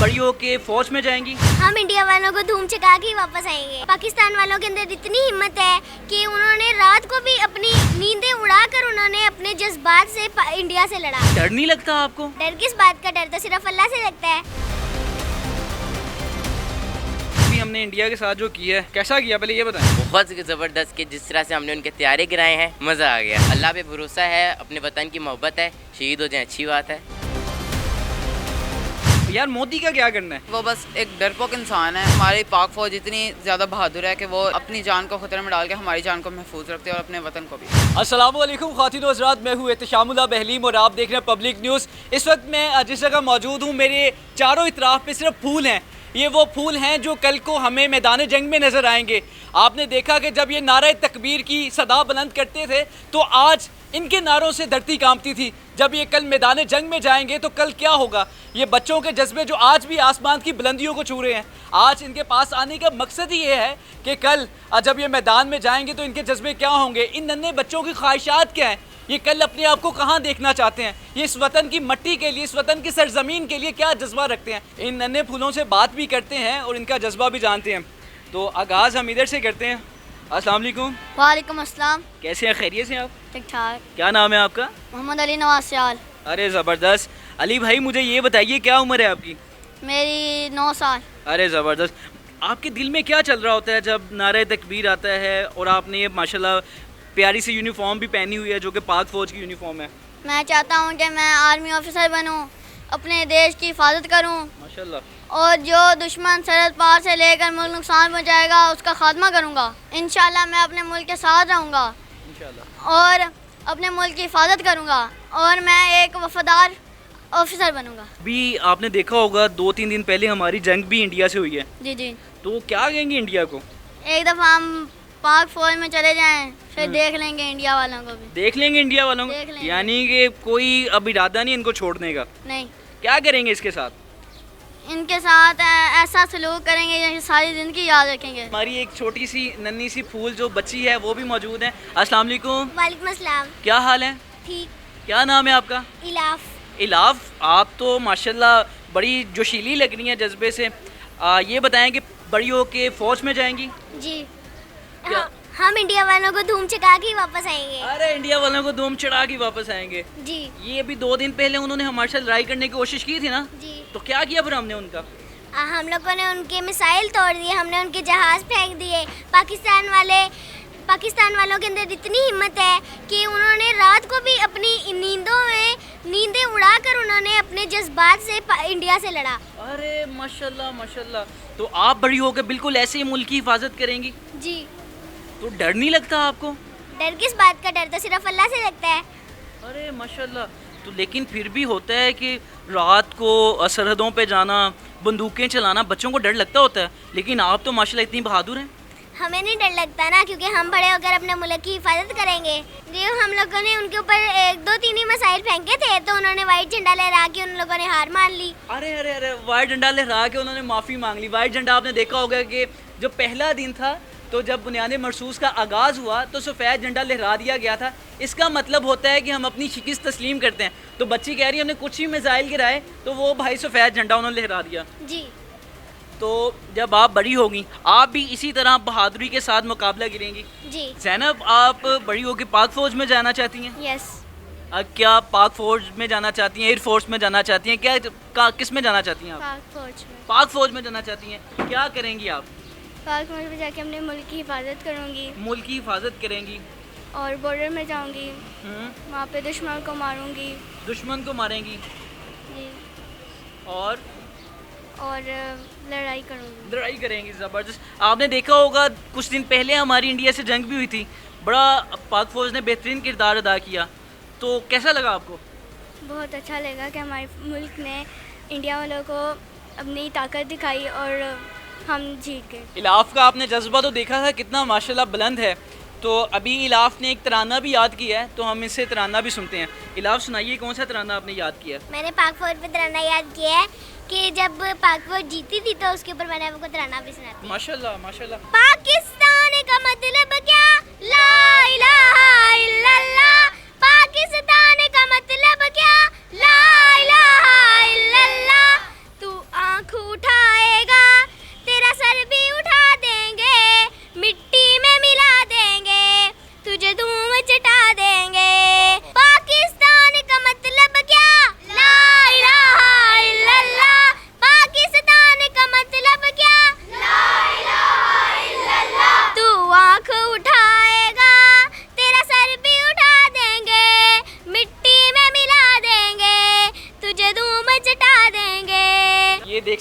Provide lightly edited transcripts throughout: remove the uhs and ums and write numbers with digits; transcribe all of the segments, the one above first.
बड़ी होके फौज में जाएंगी? हम इंडिया वालों को धूम चका के ही वापस आएंगे। पाकिस्तान वालों के अंदर इतनी हिम्मत है कि उन्होंने रात को भी अपनी नींदें उड़ाकर उन्होंने अपने जज्बात से इंडिया से लड़ा। डर नहीं लगता आपको? डर किस बात का? डर तो सिर्फ अल्लाह से लगता है। अभी हमने इंडिया के साथ जो किया है, कैसा किया पहले ये बताएं। बहुत ज़बरदस्त कि जिस तरह से हमने उनके त्यारे गिराए हैं, मज़ा आ गया। अल्लाह पे भरोसा है, अपने वतन की मोहब्बत है, शहीद हो जाए अच्छी बात है। यार मोदी का क्या करना है? वो बस एक डरपोक इंसान है। हमारी पाक फौज इतनी ज़्यादा बहादुर है कि वो अपनी जान को खतरे में डाल के हमारी जान को महफूज रखते हैं और अपने वतन को भी। अस्सलाम वालेकुम ख़वातीन व हज़रात, मैं हूँ एहतिशामुल्लाह बहलीम और आप देख रहे हैं पब्लिक न्यूज़। इस वक्त मैं जिस जगह मौजूद हूँ, मेरे चारों इतराफ पे सिर्फ फूल हैं। ये वो फूल हैं जो कल को हमें मैदान जंग में नज़र आएंगे। आपने देखा कि जब ये नारे तकबीर की सदा बुलंद करते थे तो आज इनके नारों से धरती कांपती थी। जब ये कल मैदान जंग में जाएंगे तो कल क्या होगा? ये बच्चों के जज्बे जो आज भी आसमान की बुलंदियों को छू रहे हैं, आज इनके पास आने का मकसद ही ये है कि कल जब ये मैदान में जाएंगे तो इनके जज्बे क्या होंगे, इन नन्हे बच्चों की ख्वाहिशात क्या हैं, ये कल अपने आप को कहाँ देखना चाहते हैं, ये इस वतन की मट्टी के लिए, इस वतन की सरजमीन के लिए क्या जज्बा रखते हैं। इन नन्हे फूलों से बात भी करते हैं और इनका जज्बा भी जानते हैं। तो आगाज़ हम इधर से करते हैं। अस्सलाम वालेकुम। वालेकुम अस्सलाम। कैसे हैं? खैरियत से आप? ठीक ठाक। क्या नाम है आपका? मोहम्मद अली नवाज सियाल। अरे ज़बरदस्त। अली भाई मुझे ये बताइए, क्या उम्र है आपकी? मेरी 9 साल। अरे ज़बरदस्त। आपके दिल में क्या चल रहा होता है जब नारे तकबीर आता है और आपने ये माशाल्लाह प्यारी सी यूनिफॉर्म भी पहनी हुई है जो कि पाक फ़ौज की यूनिफॉर्म है? मैं चाहता हूँ कि मैं आर्मी ऑफिसर बनूँ, अपने देश की हिफाजत करूँ माशाल्लाह। और जो दुश्मन सरहद पार से लेकर मुल्क नुकसान पहुँचाएगा उसका खात्मा करूँगा। इंशाल्लाह मैं अपने मुल्क के साथ रहूँगा इंशाल्लाह और अपने मुल्क की हिफाजत करूँगा और मैं एक वफादार ऑफिसर बनूँगा। अभी आपने देखा होगा 2-3 दिन पहले हमारी जंग भी इंडिया से हुई है, जी जी। तो क्या कहेंगे इंडिया को? एक दफ़ा हम पाक फौज में चले जाएं फिर देख लेंगे इंडिया वालों को भी। देख लेंगे इंडिया वालों देख को? लेंगे। यानी कि कोई अब इरादा नहीं इनको छोड़ने का? नहीं, क्या करेंगे इसके साथ? इनके साथ ऐसा सलूक करेंगे जैसे सारी ज़िंदगी याद रखेंगे। हमारी एक छोटी सी नन्ही सी फूल जो बच्ची है वो भी मौजूद है। अस्सलाम वालेकुम। वालेकुम अस्सलाम। क्या हाल है? ठीक। क्या नाम है आपका? इलाफ। इलाफ, आप तो माशाल्लाह बड़ी जोशीली लग रही हैं जज्बे से। ये बताएं कि बड़ी होके फ़ौज में जाएंगी? जी। क्या? हम इंडिया वालों को धूम चका के ही वापस आएंगे। अरे इंडिया वालों को धूम चढ़ा के वापस आएंगे। जी ये अभी 2 दिन पहले उन्होंने हमारे साथ लड़ाई करने की कोशिश की थी ना, जी। तो क्या किया फिर हमने उनका? हम लोगों ने उनके मिसाइल तोड़ दिए, हमने उनके जहाज़ फेंक दिए। पाकिस्तान वालों के अंदर इतनी हिम्मत है कि उन्होंने रात को भी अपनी नींदें उड़ाकर उन्होंने अपने जज्बात से इंडिया से लड़ा। अरे माशाल्लाह माशाल्लाह। तो आप बड़ी होकर बिल्कुल ऐसे ही मुल्क की हिफाजत करेंगी? जी। तो डर नहीं लगता आपको? डर किस बात का? डर तो सिर्फ अल्लाह से लगता है। अरे माशाल्लाह। तो लेकिन फिर भी होता है कि रात को सरहदों पे जाना, बंदूकें चलाना, बच्चों को डर लगता होता है, लेकिन आप तो माशाल्लाह इतनी बहादुर हैं। हमें नहीं डर लगता ना, क्योंकि हम बड़े होकर अपने मुल्क की हिफाजत करेंगे। जी, हम लोगों ने उनके ऊपर 1-2-3 ही मिसाइल फेंके थे तो उन्होंने वाइट झंडा लहरा के उन लोगों ने हार मान ली। अरे अरे अरे, वाइट झंडा लहरा के उन्होंने माफ़ी मांग ली। वाइट झंडा आपने देखा होगा कि जो पहला दिन था तो जब बुनियाद मरसूस का आगाज़ हुआ तो सफ़ेद झंडा लहरा दिया गया था। इसका मतलब होता है कि हम अपनी शिकस्त तस्लीम करते हैं। तो बच्ची कह रही है हमने कुछ ही मिसाइल गिराए तो वो भाई सफ़ेद झंडा उन्होंने लहरा दिया। जी। तो जब आप बड़ी होगी आप भी इसी तरह बहादुरी के साथ मुकाबला गिरेंगी? जी। ज़ैनब, आप बड़ी होकर पाक फ़ौज में जाना चाहती हैं? यस। क्या पाक फ़ौज में जाना चाहती हैं, एयर फोर्स में जाना चाहती हैं, क्या किस में जाना चाहती हैं आप? पाक फौज में। पाक फ़ौज में जाना चाहती हैं। क्या करेंगी आप? पाक फौज में जाके अपने मुल्क की हिफाजत करूँगी मुल्क की हिफाजत करेंगी। और बॉर्डर में जाऊँगी, हम्म, वहाँ पे दुश्मन को मारूँगी। दुश्मन को मारेंगी जी। और लड़ाई करूँगी। लड़ाई करेंगी। ज़बरदस्त। आपने देखा होगा कुछ दिन पहले हमारी इंडिया से जंग भी हुई थी, बड़ा पाक फ़ौज ने बेहतरीन किरदार अदा किया, तो कैसा लगा आपको? बहुत अच्छा लगा कि हमारे मुल्क ने इंडिया वालों को अपनी ताकत दिखाई और हम जीत गए। इलाफ का आपने जज्बा तो देखा था कितना माशाल्लाह बुलंद है। तो अभी इलाफ ने एक तराना भी याद किया है, तो हम इससे तराना भी सुनते हैं। इलाफ सुनाइए, कौन सा तराना आपने याद किया? मैंने पाक फौज पे तराना याद किया है कि जब पाक फौज जीती थी तो उसके ऊपर मैंने आपको तराना भी सुना दिया। माशाल्लाह माशाल्लाह। पाकिस्तान का मतलब क्या? ला इलाहा इल्लल्लाह। पाकिस्तान का मतलब क्या? ला इलाहा इल्लल्लाह। तू आँखों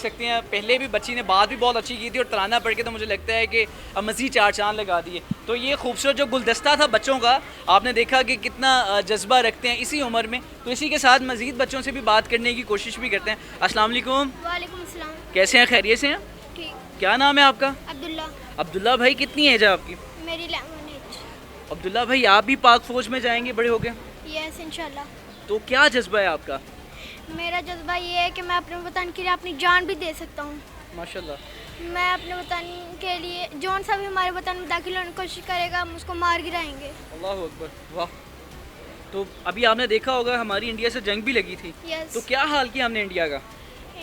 सकते हैं पहले भी बच्ची ने बात भी बहुत अच्छी की थी और तराना पढ़ के तो मुझे लगता है कि अब मज़ीद 4 चांद लगा दिए। तो ये खूबसूरत जो गुलदस्ता था बच्चों का, आपने देखा कि कितना जज्बा रखते हैं इसी उम्र में। तो इसी के साथ मज़ीद बच्चों से भी बात करने की कोशिश भी करते हैं। अस्सलाम वालेकुम। वालेकुम अस्सलाम। कैसे हैं, खैरियत से हैं? ठीक। क्या नाम है आपका? अब्दुल्ला। अब्दुल्ला भाई, कितनी एज है आपकी? मेरी 11 एज। अब्दुल्ला भाई, आप भी पाक फ़ौज में जाएंगे बड़े हो गए? यस इंशाल्लाह। तो क्या जज्बा है आपका? मेरा जज्बा ये है कि मैं अपने वतन के लिए अपनी जान भी दे सकता हूँ। माशाल्लाह। मैं अपने वतन के लिए जौन सा भी हमारे वतन में दाखिल होने की कोशिश करेगा हम उसको मार गिराएंगे। अल्लाह अकबर, वाह। तो अभी आपने देखा होगा हमारी इंडिया से जंग भी लगी थी। यस। तो क्या हाल किया हमने इंडिया का?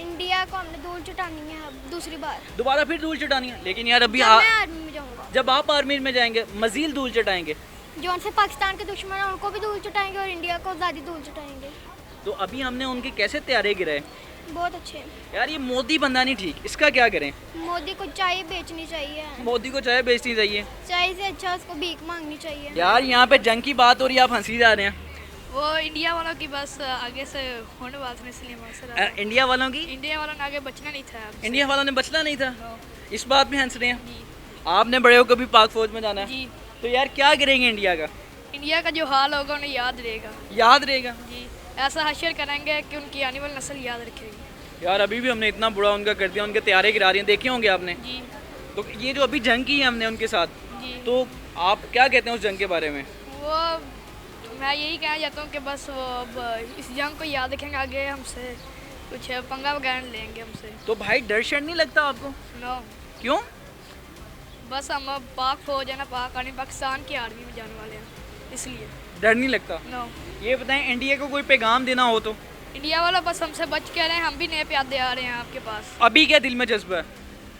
इंडिया को हमने धूल चटानी है अब दूसरी बार। दोबारा फिर धूल चटानी है? लेकिन यार अभी जब मैं आर्मी में जाऊँगा, जब आप आर्मी में जाएंगे मजीद धूल चटाएंगे। जौन से पाकिस्तान के दुश्मन हैं उनको भी धूल चटाएंगे और इंडिया को ज़्यादा धूल चटाएंगे। तो अभी हमने उनके कैसे तैयारे गिराए? बहुत अच्छे। यार ये मोदी बंदा नहीं ठीक, इसका क्या करें? मोदी को चाय बेचनी चाहिए। मोदी को चाय बेचनी चाहिए। चाय से अच्छा उसको भीख मांगनी चाहिए। यार यहाँ पे जंग की बात हो रही है, आप हंसी जा रहे हैं। वो इंडिया वालों की बस आगे से होने वाला था इसलिए मौसम इंडिया वालों की? इंडिया वालों ने आगे बचना नहीं था। इंडिया वालों ने बचना नहीं था, नो। इस बात में हंस रहे हैं। जी आपने बड़े हो कभी पाक फौज में जाना है? जी। तो यार क्या करेंगे इंडिया का? इंडिया का जो हाल होगा उन्हें याद रहेगा। याद रहेगा? जी, ऐसा हशर करेंगे कि उनकी आने वाली नस्ल याद रखेगी। यार अभी भी हमने इतना बुरा उनका कर दिया, उनके तैयारे गिरा रही हैं, देखे होंगे आपने। जी तो ये जो अभी जंग की है हमने उनके साथ, जी। तो आप क्या कहते हैं उस जंग के बारे में? वो मैं यही कहना चाहता हूँ कि बस वो अब इस जंग को याद रखेंगे, आगे हमसे कुछ पंगा वगैरह नहीं लेंगे हमसे। तो भाई डर शर नहीं लगता आपको? नो। क्यों? बस हम अब पाक फौज है ना, पाकिस्तान की आर्मी में जाने वाले हैं, इसलिए डर नहीं लगता? नो। ये बताएं इंडिया को कोई पैगाम देना हो तो? इंडिया वाला बस हमसे बच के रहे हैं, हम भी नए प्यादे आ रहे हैं आपके पास। अभी क्या दिल में जज्बा है?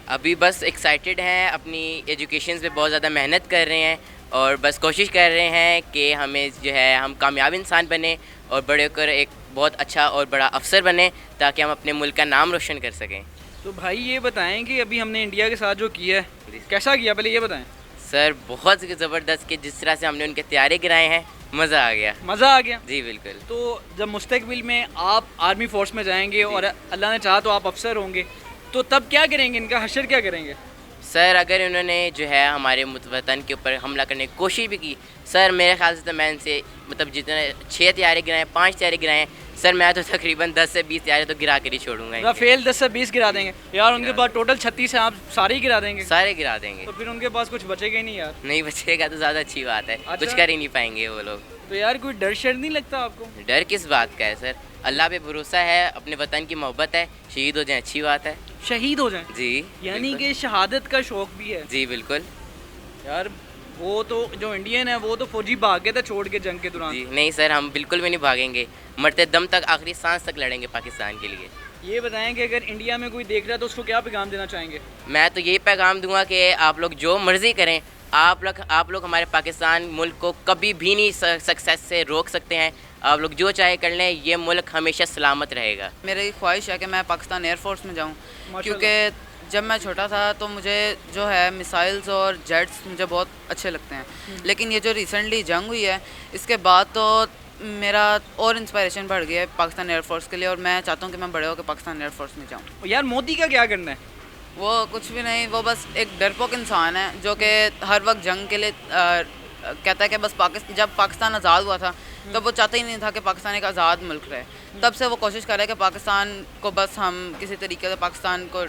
अभी बस एक्साइटेड हैं, अपनी एजुकेशन पे बहुत ज़्यादा मेहनत कर रहे हैं और बस कोशिश कर रहे हैं कि हमें जो है हम कामयाब इंसान बने और बड़े होकर एक बहुत अच्छा और बड़ा अफसर बने ताकि हम अपने मुल्क का नाम रोशन कर सकें। तो भाई ये बताएं कि अभी हमने इंडिया के साथ जो किया है कैसा किया, पहले ये बताएं। सर बहुत ज़बरदस्त कि जिस तरह से हमने उनके तैयारे गिराए हैं, मज़ा आ गया। मज़ा आ गया? जी बिल्कुल। तो जब मुस्तकबिल में आप आर्मी फोर्स में जाएंगे और अल्लाह ने चाहा तो आप अफसर होंगे, तो तब क्या करेंगे, इनका हशर क्या करेंगे? सर अगर इन्होंने जो है हमारे वतन के ऊपर हमला करने की कोशिश भी की, सर मेरे ख्याल से तो मैं इनसे मतलब जितने 6 तैयारे गिराए, 5 तैयारे गिराए, सर मैं तो तकरीबन 10 से 20 तैयारे तो गिरा कर ही छोड़ूंगा। राफेल 10 से 20 गिरा देंगे यार, उनके पास टोटल 36 है, आप सारे ही गिरा देंगे? सारे गिरा देंगे। तो फिर उनके पास कुछ बचेगा ही नहीं यार। नहीं बचेगा तो ज़्यादा अच्छी बात है, अच्छा। कुछ कर ही नहीं पाएंगे वो लोग। तो यार कोई डर शर नहीं लगता आपको? डर किस बात का है सर, अल्लाह पे भरोसा है, अपने वतन की मोहब्बत है, शहीद हो जाए अच्छी बात है। शहीद हो जाएं? जी यानी बिल्कुल। कि शहादत का शौक भी है? जी बिल्कुल। यार वो तो जो इंडियन है वो तो फौजी भाग गए थे छोड़ के जंग के दौरान। जी नहीं सर, हम बिल्कुल भी नहीं भागेंगे, मरते दम तक आखिरी सांस तक लड़ेंगे पाकिस्तान के लिए। ये बताएं कि अगर इंडिया में कोई देख रहा है तो उसको क्या पैगाम देना चाहेंगे? मैं तो यही पैगाम दूंगा कि आप लोग जो मर्ज़ी करें, आप लोग हमारे पाकिस्तान मुल्क को कभी भी नहीं सक्सेस से रोक सकते हैं। आप लोग जो चाहे कर लें, ये मुल्क हमेशा सलामत रहेगा। मेरी ख्वाहिश है कि मैं पाकिस्तान एयरफोर्स में जाऊँ, क्योंकि जब मैं छोटा था तो मुझे जो है मिसाइल्स और जेट्स मुझे बहुत अच्छे लगते हैं, लेकिन ये जो रिसेंटली जंग हुई है इसके बाद तो मेरा और इंस्पायरेशन बढ़ गया है पाकिस्तान एयरफोर्स के लिए, और मैं चाहता हूँ कि मैं बड़े होकर पाकिस्तान एयरफोर्स में जाऊँ। यार मोदी का क्या करना है? वो कुछ भी नहीं, वो बस एक डरपोक इंसान है जो कि हर वक्त जंग के लिए कहता है कि बस जब पाकिस्तान आज़ाद हुआ था तब वो चाहता ही नहीं था कि पाकिस्तान एक आज़ाद मुल्क रहे, तब से वो कोशिश कर रहा है कि पाकिस्तान को बस हम किसी तरीके से पाकिस्तान को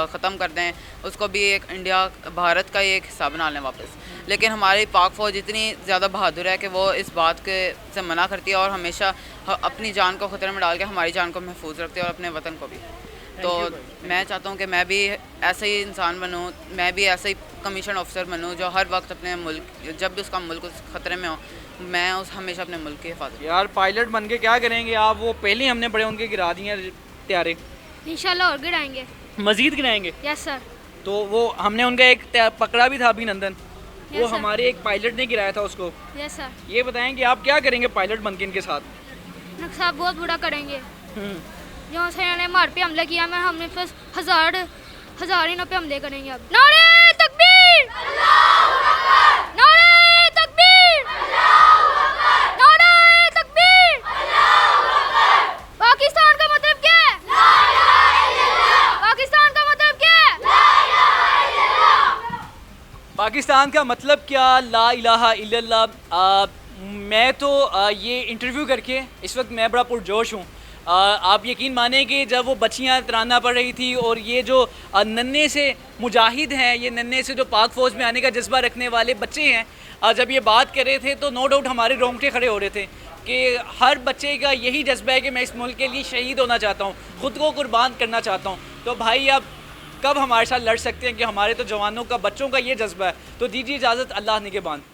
ख़त्म कर दें, उसको भी एक इंडिया भारत का ही एक हिस्सा बना लें वापस। लेकिन हमारी पाक फ़ौज इतनी ज़्यादा बहादुर है कि वो इस बात के से मना करती है और हमेशा अपनी जान को ख़तरे में डाल के हमारी जान को महफूज रखती है और अपने वतन को भी। तो मैं चाहता हूँ कि मैं भी ऐसे ही इंसान बनूँ, मैं भी ऐसे ही कमीशन ऑफिसर बनूँ जो हर वक्त अपने मुल्क, जब भी उसका मुल्क उस ख़तरे में हो, मैं उस हमेशा अपने मुल्क की हिफाजत। यार पायलट बन के क्या करेंगे आप? वो पहले ही हमने बड़े उनके गिरा दिए तैयारे, इंशाल्लाह और गिराएंगे। मजीद गिराएंगे? Yes sir. तो वो हमने उनका एक पकड़ा भी था अभिनंदन, वो Yes, sir. हमारे एक पायलट ने गिराया था उसको। Yes sir. ये बताएं कि आप क्या करेंगे पायलट बन के इनके साथ? नक्शा बहुत बुरा करेंगे। जो से इन्होंने हमारे पे हमला किया, मैं हमने प्लस हजार इन्हों पे हमले करेंगे। अब नारे तकबीर, नारे तकबीर, नारे तकबीर। पाकिस्तान का मतलब क्या है? पाकिस्तान का मतलब क्या, ला इलाहा इल्लल्लाह। मैं तो ये इंटरव्यू करके इस वक्त मैं बड़ा पुरजोश हूँ। आप यकीन माने कि जब वो बच्चियाँ तराना पड़ रही थी और ये जो नन्हे से मुजाहिद हैं, ये नन्हे से जो पाक फ़ौज में आने का जज्बा रखने वाले बच्चे हैं, जब ये बात कर रहे थे तो नो डाउट हमारे रोंगटे खड़े हो रहे थे कि हर बच्चे का यही जज्बा है कि मैं इस मुल्क के लिए शहीद होना चाहता हूँ, ख़ुद को कुर्बान करना चाहता हूँ। तो भाई आप कब हमारे साथ लड़ सकते हैं कि हमारे तो जवानों का, बच्चों का ये जज्बा है। तो दीजिए इजाज़त, अल्लाह निगहबान।